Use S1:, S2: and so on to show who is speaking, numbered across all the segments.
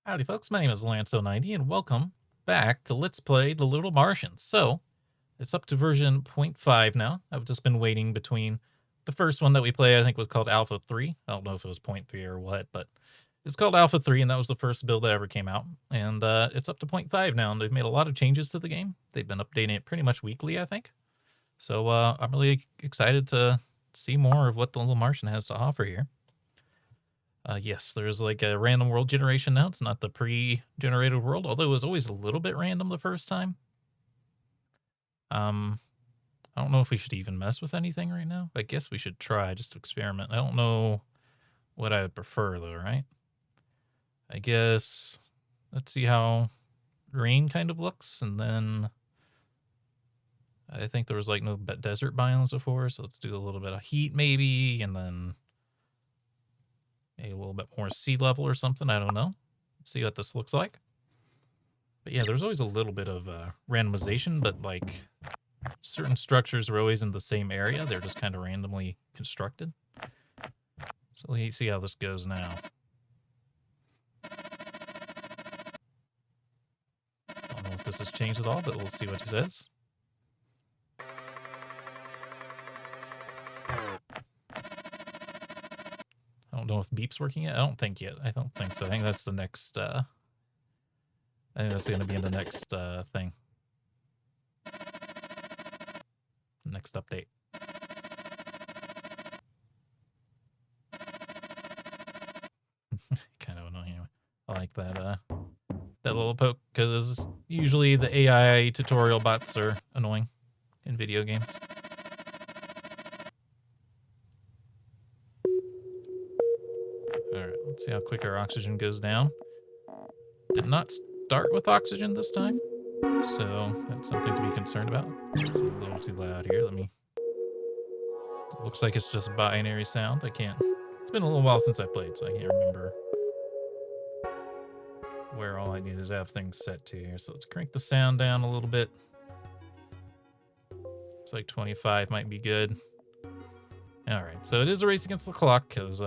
S1: Howdy folks, my name is Lance090 and welcome back to Let's Play The Little Martian. So, it's up to version 0.5 now. I've just been waiting between the first one that we played, I think was called Alpha 3. I don't know if it was 0.3 or what, but it's called Alpha 3 and that was the first build that ever came out. And it's up to 0.5 now and they've made a lot of changes to the game. They've been updating it pretty much weekly, I think. So I'm really excited to see more of what The Little Martian has to offer here. Yes, there's like a random world generation now. It's not the pre-generated world, although it was always a little bit random the first time. I don't know if we should even mess with anything right now. I guess we should try just to experiment. I don't know what I would prefer though, right? I guess let's see how rain kind of looks, and then I think there was like no desert biomes before, so let's do a little bit of heat maybe, and then maybe a little bit more sea level or something. I don't know. Let's see what this looks like. But yeah, there's always a little bit of randomization, but like certain structures are always in the same area. They're just kind of randomly constructed. So let's see how this goes now. Don't know if this has changed at all, but we'll see what he says. I don't know if beep's working yet. I don't think yet. I don't think so. I think that's the next I think that's going to be in the next thing. Next update. Kind of annoying. I like that that little poke, because usually the AI tutorial bots are annoying in video games. Alright, let's see how quick our oxygen goes down. Did not start with oxygen this time, so that's something to be concerned about. It's a little too loud here. Let me... It looks like it's just binary sound. I can't... It's been a little while since I played, so I can't remember where all I needed to have things set to here. So let's crank the sound down a little bit. It's like 25 might be good. Alright, so it is a race against the clock, because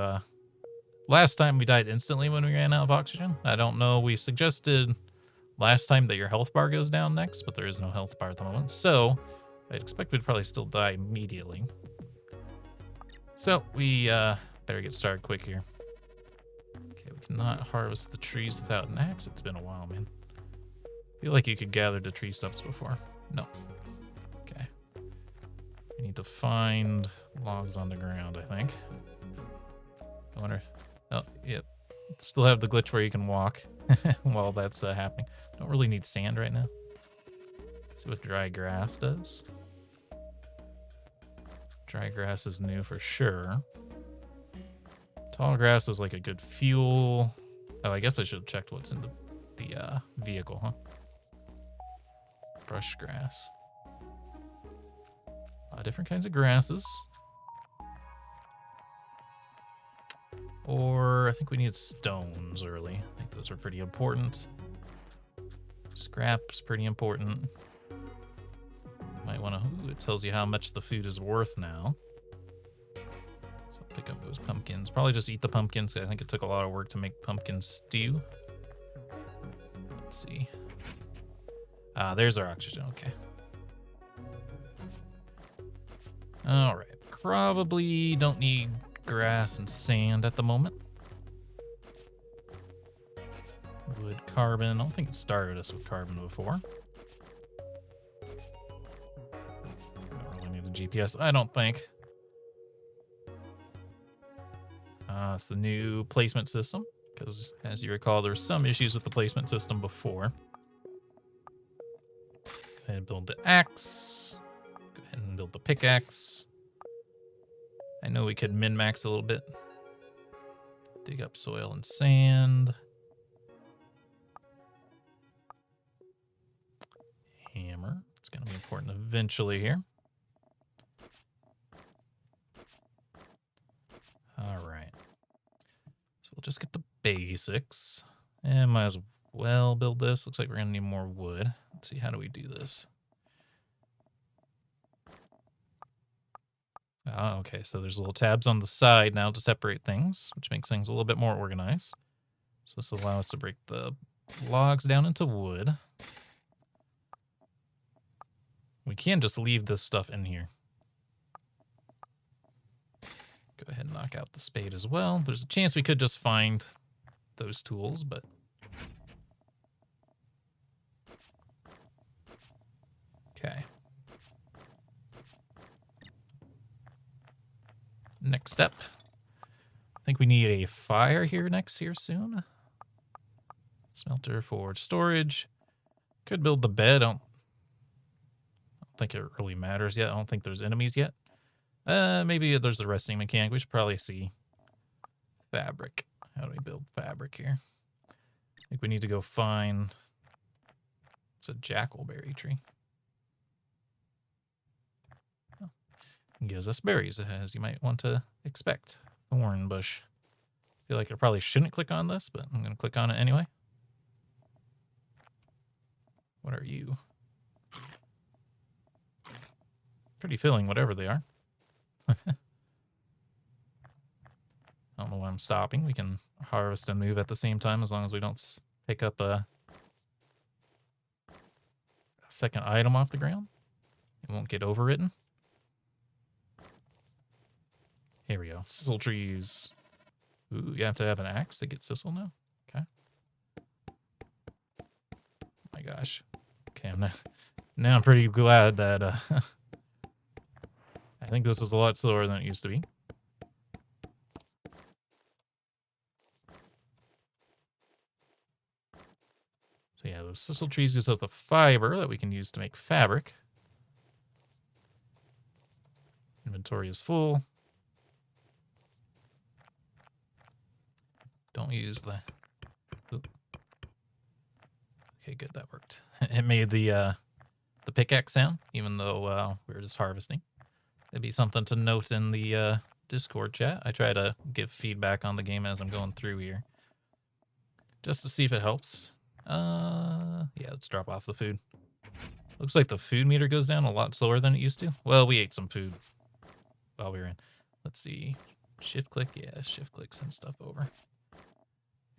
S1: last time we died instantly when we ran out of oxygen. I don't know, we suggested last time that your health bar goes down next, but there is no health bar at the moment, so I'd expect we'd probably still die immediately. So we better get started quick here. Okay, we cannot harvest the trees without an axe. It's been a while, man. I feel like you could gather the tree stumps before. No. Okay. We need to find logs on the ground, I think. I wonder... Oh, yep. Still have the glitch where you can walk while that's happening. Don't really need sand right now. Let's see what dry grass does. Dry grass is new for sure. Tall grass is like a good fuel. Oh, I guess I should have checked what's in the vehicle, huh? Brush grass. Different kinds of grasses. Or I think we need stones early. I think those are pretty important. Scrap's pretty important. Might want to... Ooh, it tells you how much the food is worth now. So I'll pick up those pumpkins. Probably just eat the pumpkins. I think it took a lot of work to make pumpkin stew. Let's see. There's our oxygen. Okay. All right. Probably don't need grass and sand at the moment. Wood, carbon. I don't think it started us with carbon before. Don't really need the GPS, I don't think. It's the new placement system, because as you recall, there's some issues with the placement system before. Go ahead and build the axe. Go ahead and build the pickaxe. I know we could min-max a little bit. Dig up soil and sand. Hammer. It's going to be important eventually here. All right. So we'll just get the basics. And might as well build this. Looks like we're going to need more wood. Let's see, how do we do this? Oh, okay, so there's little tabs on the side now to separate things, which makes things a little bit more organized. So this will allow us to break the logs down into wood. We can just leave this stuff in here. Go ahead and knock out the spade as well. There's a chance we could just find those tools, but... Okay. Next step. I think we need a fire here soon. Smelter for storage. Could build the bed. I don't think it really matters yet. I don't think there's enemies yet. Maybe there's a resting mechanic. We should probably see fabric. How do we build fabric here? I think we need to go find... It's a jackalberry tree. Oh. It gives us berries, as you might want to expect. Thorn bush. I feel like I probably shouldn't click on this, but I'm going to click on it anyway. What are you? Pretty filling, whatever they are. I don't know why I'm stopping. We can harvest and move at the same time as long as we don't pick up a second item off the ground. It won't get overwritten. Here we go. Sisal trees. Ooh, you have to have an axe to get sisal now? Okay. Oh my gosh. Okay, now I'm pretty glad that I think this is a lot slower than it used to be. So yeah, those sisal trees gives us the fiber that we can use to make fabric. Inventory is full. Don't use the... Oop. Okay, good, that worked. It made the pickaxe sound, even though we were just harvesting. That'd be something to note in the Discord chat. I try to give feedback on the game as I'm going through here, just to see if it helps. Yeah, let's drop off the food. Looks like the food meter goes down a lot slower than it used to. Well, we ate some food while we were in. Let's see. Shift click. Yeah, shift click sends stuff over.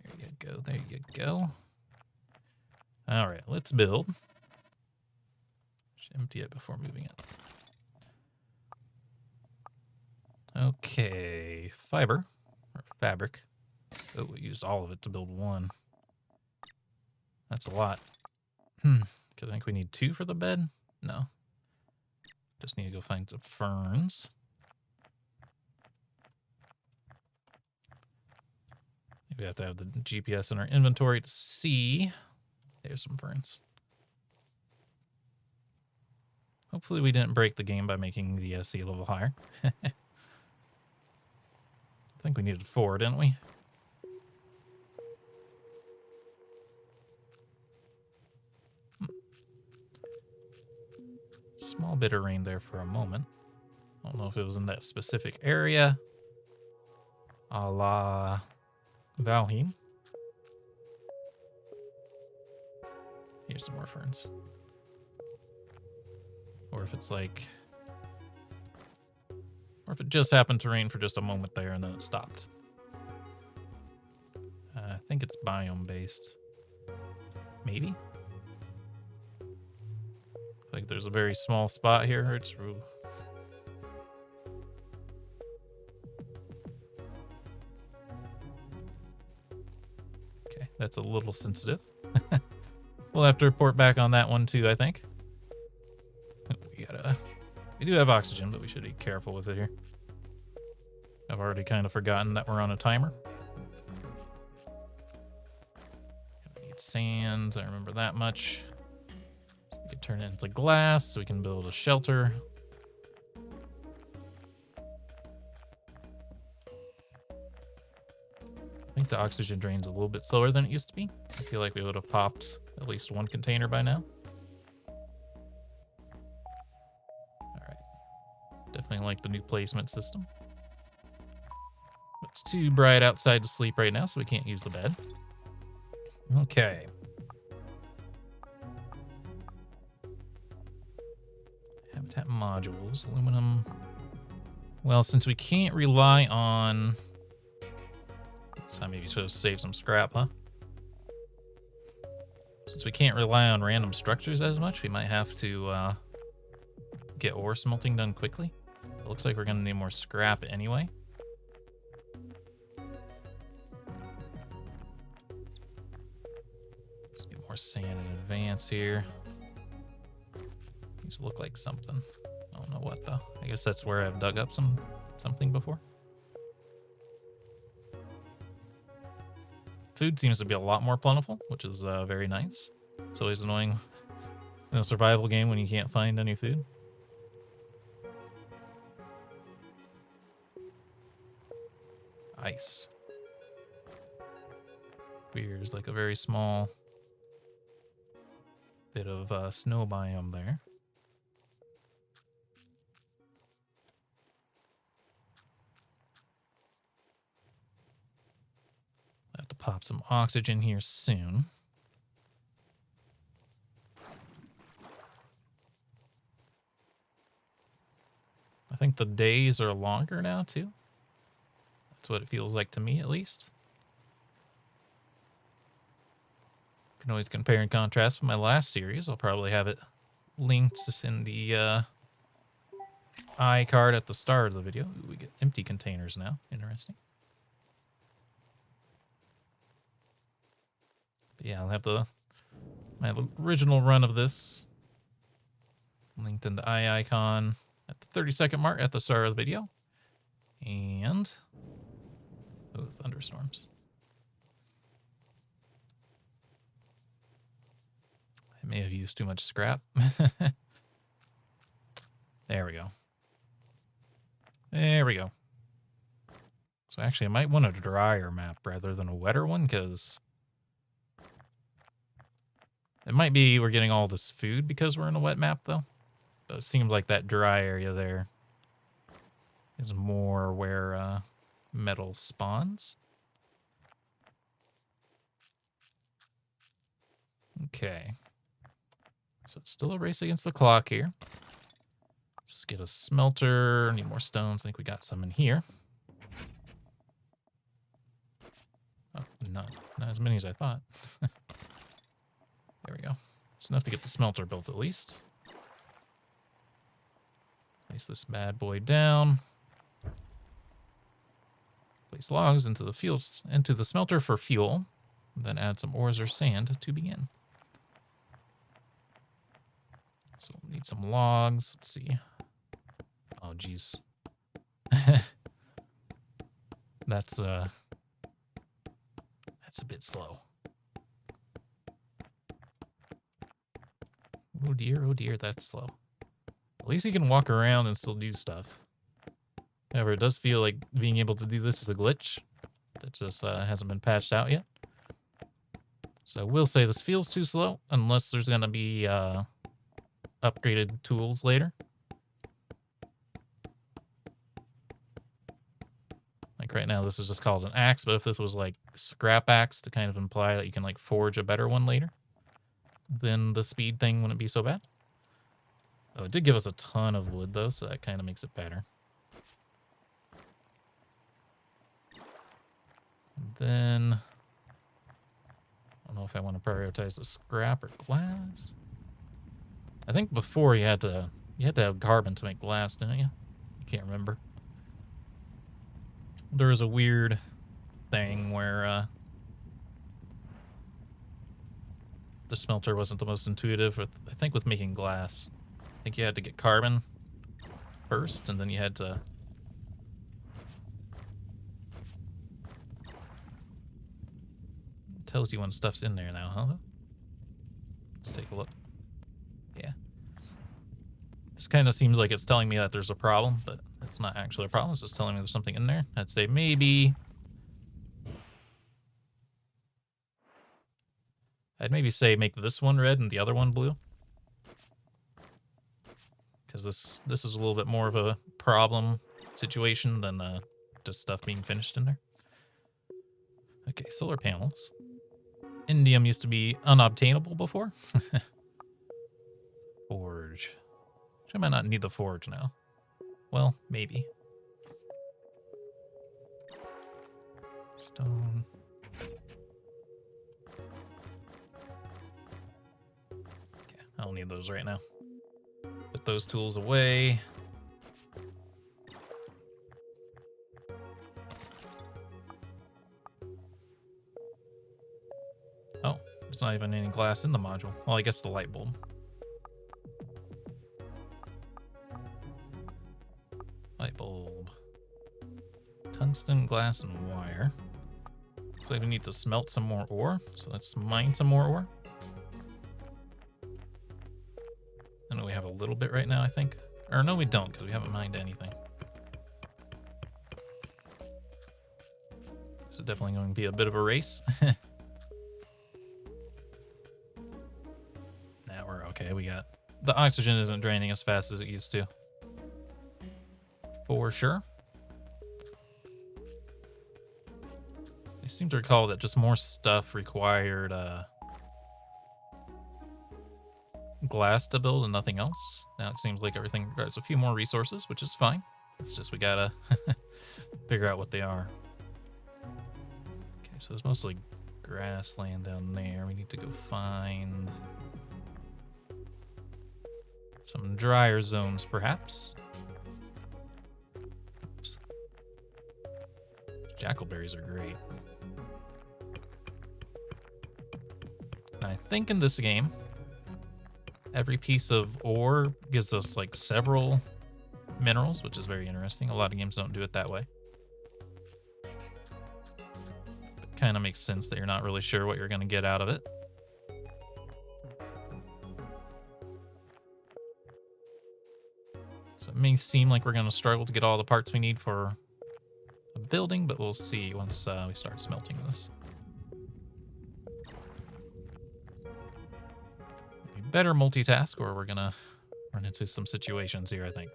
S1: There you go. There you go. All right, let's build. Just empty it before moving it. Okay, fiber, or fabric. Oh, we used all of it to build one. That's a lot. Because I think we need 2 for the bed? No. Just need to go find some ferns. We have to have the GPS in our inventory to see. There's some ferns. Hopefully we didn't break the game by making the sea level higher. I think we needed 4, didn't we? Small bit of rain there for a moment. I don't know if it was in that specific area. A la Valheim. Here's some more ferns. Or if it's like... Or if it just happened to rain for just a moment there and then it stopped. I think it's biome based. Maybe? Like there's a very small spot here. It's okay, that's a little sensitive. We'll have to report back on that one too, I think. We do have oxygen, but we should be careful with it here. I've already kind of forgotten that we're on a timer. Gonna need sand, I remember that much. So we can turn it into glass so we can build a shelter. I think the oxygen drain's a little bit slower than it used to be. I feel like we would have popped at least 1 container by now. Definitely like the new placement system. It's too bright outside to sleep right now, so we can't use the bed. Okay. Habitat modules, aluminum. Well, since we can't rely on... So maybe supposed to save some scrap, huh? Since we can't rely on random structures as much, we might have to get ore smelting done quickly. It looks like we're going to need more scrap anyway. Let's get more sand in advance here. These look like something. I don't know what though. I guess that's where I've dug up something before. Food seems to be a lot more plentiful, which is very nice. It's always annoying in a survival game when you can't find any food. Ice. There's like a very small bit of snow biome there. I have to pop some oxygen here soon. I think the days are longer now too. That's what it feels like to me, at least. Can always compare and contrast with my last series. I'll probably have it linked in the iCard at the start of the video. Ooh, we get empty containers now. Interesting. But yeah, I'll have my original run of this linked in the eye icon at the 30-second mark at the start of the video. And oh, thunderstorms. I may have used too much scrap. There we go. There we go. So actually, I might want a drier map rather than a wetter one, because it might be we're getting all this food because we're in a wet map, though. But it seems like that dry area there is more where metal spawns. Okay. So it's still a race against the clock here. Let's get a smelter. Need more stones. I think we got some in here. Oh, not as many as I thought. There we go. It's enough to get the smelter built at least. Place this bad boy down. Place logs into the smelter for fuel. Then add some ores or sand to begin. So we'll need some logs. Let's see. Oh, geez. That's a bit slow. Oh dear, that's slow. At least you can walk around and still do stuff. However, it does feel like being able to do this is a glitch that just hasn't been patched out yet. So I will say this feels too slow, unless there's going to be upgraded tools later. Like right now, this is just called an axe, but if this was like scrap axe to kind of imply that you can like forge a better one later, then the speed thing wouldn't be so bad. Oh, it did give us a ton of wood though, so that kind of makes it better. And then I don't know if I want to prioritize the scrap or glass. I think before you had to have carbon to make glass, didn't you? I can't remember. There was a weird thing where the smelter wasn't the most intuitive. I think with making glass, I think you had to get carbon first, and then you had to. It tells you when stuff's in there now, huh? Let's take a look. Yeah. This kind of seems like it's telling me that there's a problem, but it's not actually a problem. It's just telling me there's something in there. I'd say maybe. I'd maybe say make this one red and the other one blue. Because this is a little bit more of a problem situation than just stuff being finished in there. Okay, solar panels. Indium used to be unobtainable before. Forge. Which I might not need the forge now. Well, maybe. Stone. I don't need those right now. Put those tools away. Oh, there's not even any glass in the module. Well, I guess the light bulb. Light bulb. Tungsten, glass, and wire. So we need to smelt some more ore. So let's mine some more ore. I know we have a little bit right now, I think. Or no, we don't, because we haven't mined anything. So definitely going to be a bit of a race. Now we're okay. We got... The oxygen isn't draining as fast as it used to. For sure. I seem to recall that just more stuff required glass to build and nothing else. Now it seems like everything requires a few more resources, which is fine. It's just we gotta figure out what they are. Okay, so it's mostly grassland down there. We need to go find some drier zones, perhaps. Oops. Jackalberries are great. I think in this game, every piece of ore gives us like several minerals, which is very interesting. A lot of games don't do it that way. It kind of makes sense that you're not really sure what you're going to get out of it. So it may seem like we're going to struggle to get all the parts we need for a building, but we'll see once we start smelting this. We better multitask or we're going to run into some situations here, I think.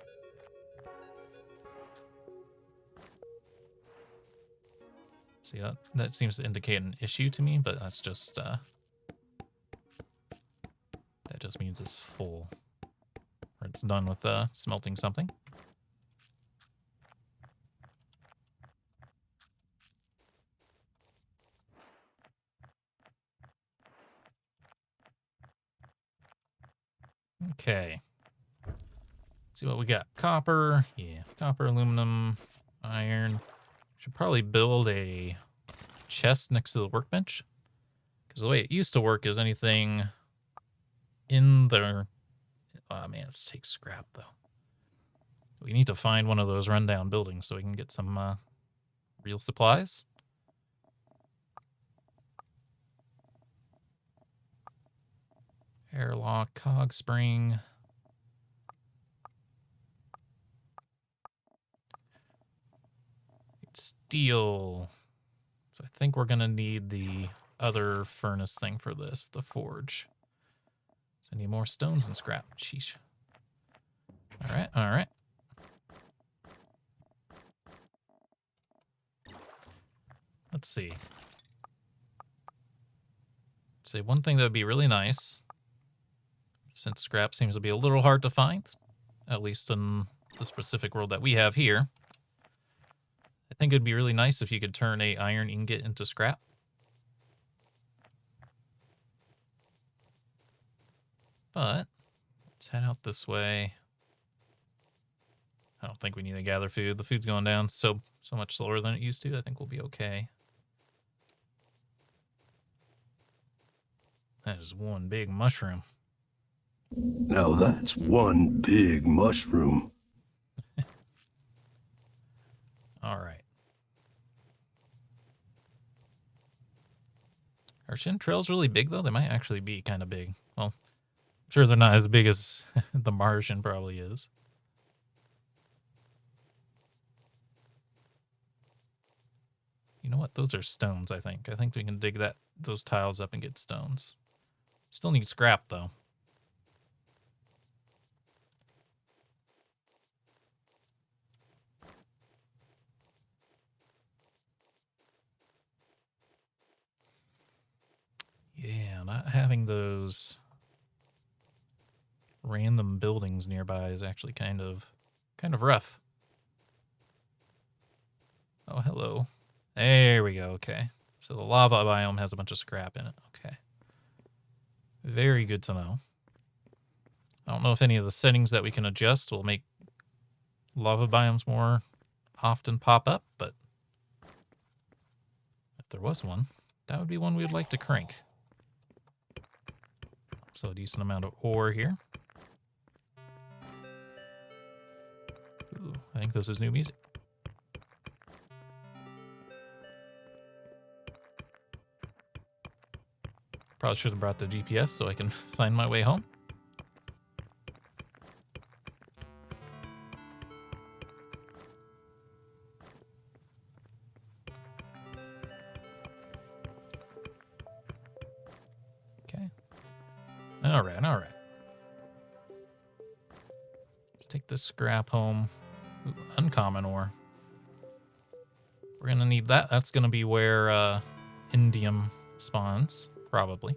S1: See, that seems to indicate an issue to me, but that's just, that just means it's full. Or it's done with smelting something. Okay. Let's see what we got. Copper. Yeah, copper, aluminum, iron. Should probably build a chest next to the workbench. Because the way it used to work is anything in the... Oh, man, it takes scrap, though. We need to find one of those rundown buildings so we can get some real supplies. Airlock, cog spring. Steel. So I think we're going to need the other furnace thing for this, the forge. So I need more stones and scrap. Sheesh. All right, all right. Let's see. Say one thing that would be really nice, since scrap seems to be a little hard to find, at least in the specific world that we have here. I think it'd be really nice if you could turn a iron ingot into scrap. But let's head out this way. I don't think we need to gather food. The food's going down so much slower than it used to. I think we'll be okay. That is one big mushroom.
S2: Now that's one big mushroom.
S1: All right. Are chintrails really big, though? They might actually be kind of big. Well, I'm sure they're not as big as the Martian probably is. You know what? Those are stones, I think. I think we can dig those tiles up and get stones. Still need scrap, though. Yeah, not having those random buildings nearby is actually kind of rough. Oh, hello. There we go. Okay. So the lava biome has a bunch of scrap in it. Okay. Very good to know. I don't know if any of the settings that we can adjust will make lava biomes more often pop up, but if there was one, that would be one we would like to crank. So a decent amount of ore here. Ooh, I think this is new music. Probably should have brought the GPS so I can find my way home. Okay. All right, all right. Let's take this scrap home. Ooh, uncommon ore. We're going to need that. That's going to be where indium spawns, probably.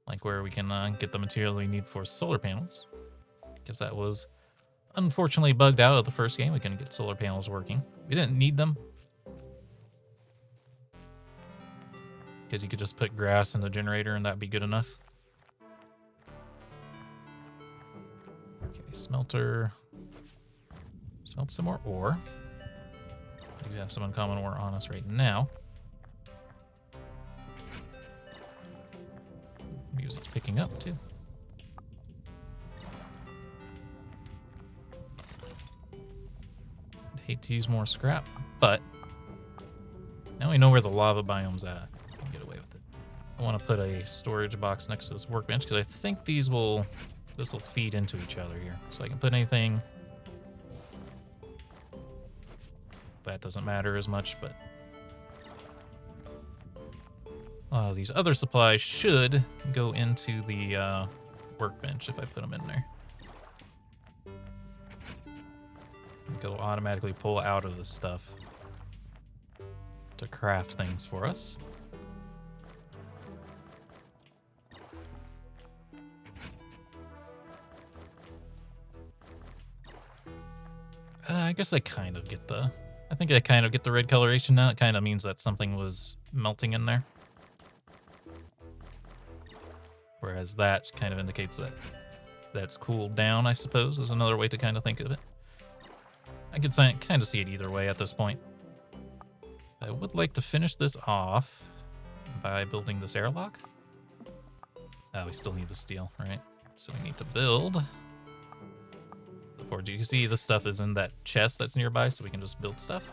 S1: Like where we can get the material we need for solar panels. Because that was unfortunately bugged out of the first game. We couldn't get solar panels working. We didn't need them. Because you could just put grass in the generator and that'd be good enough. Okay, smelter. Smelt some more ore. We do have some uncommon ore on us right now. Music's picking up too. I'd hate to use more scrap, but now we know where the lava biome's at. We can get away with it. I want to put a storage box next to this workbench because I think this will feed into each other here. So I can put anything. That doesn't matter as much, but a lot of these other supplies should go into the workbench if I put them in there. It'll automatically pull out of this stuff to craft things for us. I guess I kind of get the... I think I kind of get the red coloration now. It kind of means that something was melting in there. Whereas that kind of indicates that that's cooled down, I suppose, is another way to kind of think of it. I could kind of see it either way at this point. I would like to finish this off by building this airlock. Oh, we still need the steel, right? So we need to build the forge. You can see the stuff is in that chest that's nearby, so we can just build stuff.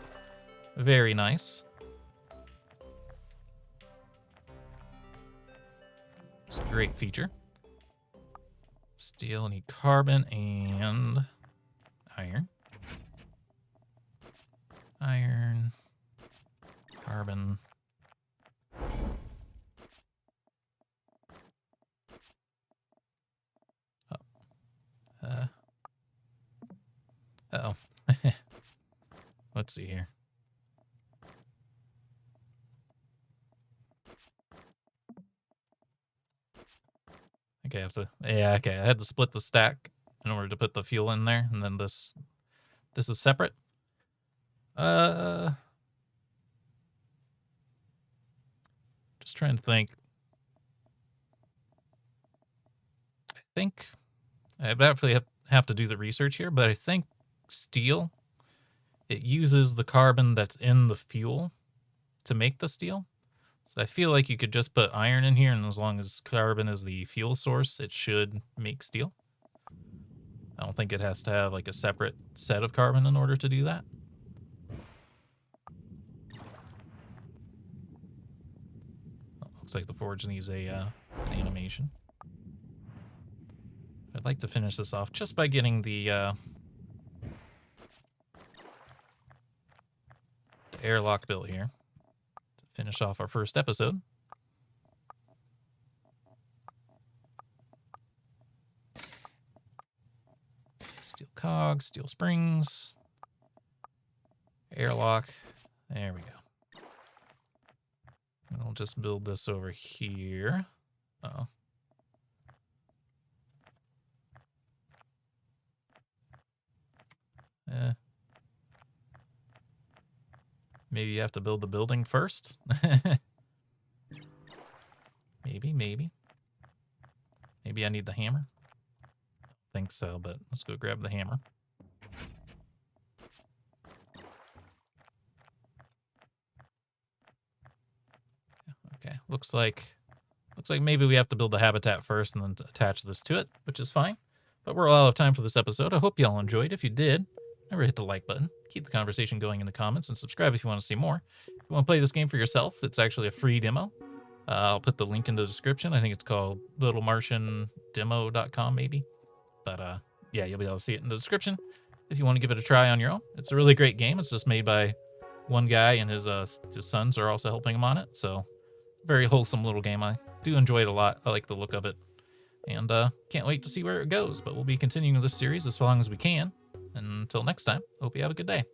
S1: Very nice. It's a great feature. Steel, need carbon and iron. Iron, carbon. Oh. Uh-oh. Let's see here. Okay, I have to... Yeah, okay. I had to split the stack in order to put the fuel in there, and then this is separate. Just trying to think. I think I definitely have to do the research here, but I think steel, it uses the carbon that's in the fuel to make the steel. So I feel like you could just put iron in here, and as long as carbon is the fuel source, it should make steel. I don't think it has to have like a separate set of carbon in order to do that. Looks like the forge needs an animation. I'd like to finish this off just by getting the airlock built here to finish off our first episode. Steel cogs, steel springs, airlock. There we go. And I'll just build this over here. Uh-oh. Maybe you have to build the building first? Maybe. Maybe I need the hammer. think so, but let's go grab the hammer. Okay, looks like maybe we have to build the habitat first and then attach this to it, which is fine. But we're all out of time for this episode. I hope you all enjoyed. If you did, remember to hit the like button, keep the conversation going in the comments, and subscribe if you want to see more. If you want to play this game for yourself, it's actually a free demo. I'll put the link in the description. I think it's called littlemartiandemo.com maybe. But yeah, you'll be able to see it in the description if you want to give it a try on your own. It's a really great game. It's just made by one guy, and his sons are also helping him on it. So very wholesome little game. I do enjoy it a lot. I like the look of it, and can't wait to see where it goes. But we'll be continuing this series as long as we can. And until next time, hope you have a good day.